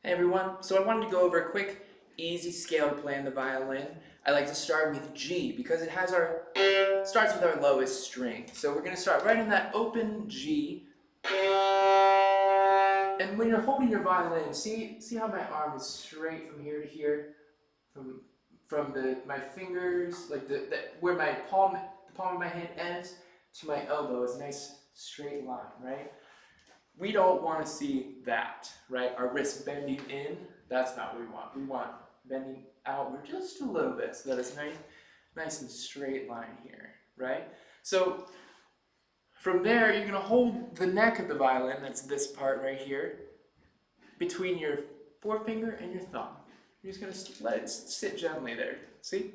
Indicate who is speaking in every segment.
Speaker 1: Hey everyone, so I wanted to go over a quick, easy scale to play on the violin. I like to start with G because it has starts with our lowest string. So we're going to start right in that open G. And when you're holding your violin, see how my arm is straight from here to here, from my fingers, like where the palm of my hand ends to my elbow is a nice straight line, right? We don't want to see that, right? Our wrist bending in, that's not what we want. We want bending outward just a little bit so that it's nice and straight line here, right? So from there, you're going to hold the neck of the violin, that's this part right here, between your forefinger and your thumb. You're just going to let it sit gently there. See?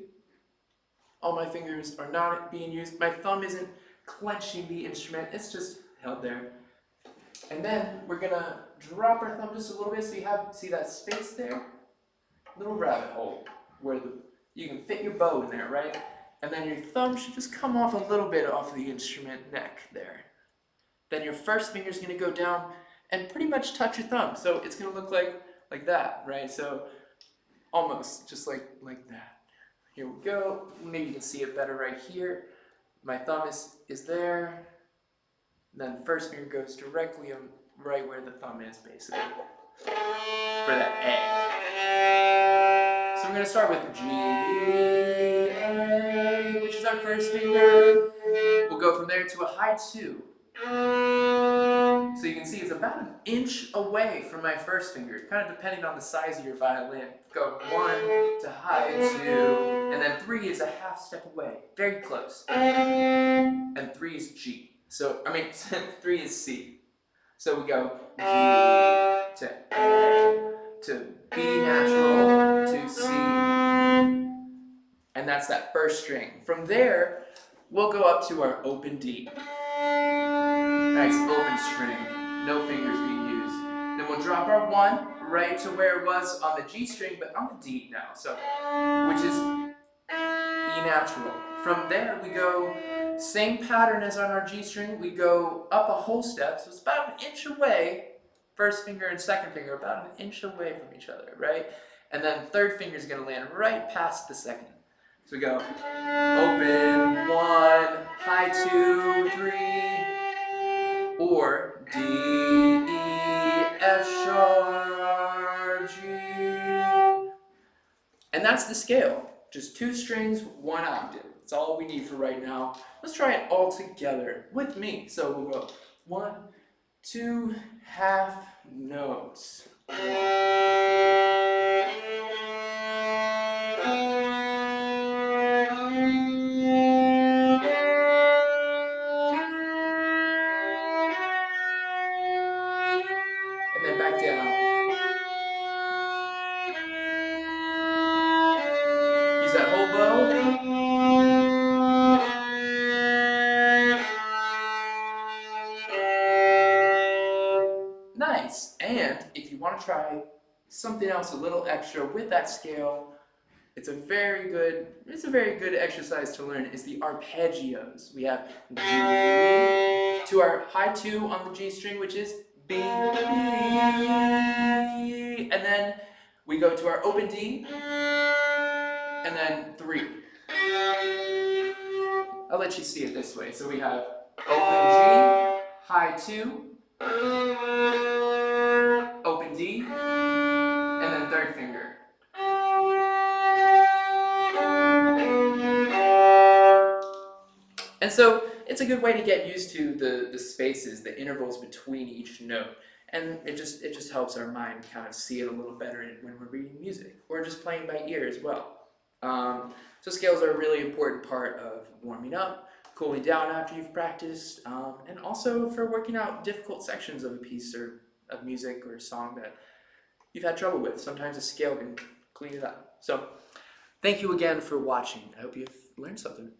Speaker 1: All my fingers are not being used. My thumb isn't clenching the instrument. It's just held there. And then we're gonna drop our thumb just a little bit so you see that space there? Little rabbit hole where you can fit your bow in there, right? And then your thumb should just come off a little bit off the instrument neck there. Then your first finger is gonna go down and pretty much touch your thumb. So it's gonna look like that, right? So almost just like that. Here we go. Maybe you can see it better right here. My thumb is there. Then the first finger goes directly on right where the thumb is, basically, for that A. So we're going to start with G, A, which is our first finger. We'll go from there to a high 2. So you can see it's about an inch away from my first finger, kind of depending on the size of your violin. Go 1 to high 2, and then 3 is a half step away, very close. And 3 is G. So, 3 is C. So we go G to A to B natural to C. And that's that first string. From there, we'll go up to our open D. Nice open string. No fingers being used. Then we'll drop our 1 right to where it was on the G string, but on the D now. So, which is E natural. From there, we go same pattern as on our G string. We go up a whole step, so it's about an inch away. First finger and second finger, about an inch away from each other, right? And then third finger is going to land right past the second. So we go open 1, high 2, 3, or D, E, F sharp, G. And that's the scale. Just 2 strings, 1 octave. That's all we need for right now. Let's try it all together with me. So we'll go 1, 2, half notes. And then back down. Use that whole bow. Nice. And if you want to try something else a little extra with that scale, it's a very good exercise to learn is the arpeggios. We have G to our high 2 on the G string, which is B, B, and then we go to our open D, and then 3. I'll let you see it this way. So we have open G, high 2, open D, and then third finger. And so it's a good way to get used to the spaces, the intervals between each note. And it just helps our mind kind of see it a little better when we're reading music or just playing by ear as well. So scales are a really important part of warming up, cooling down after you've practiced, and also for working out difficult sections of a piece or of music or a song that you've had trouble with. Sometimes a scale can clean it up. So thank you again for watching. I hope you've learned something.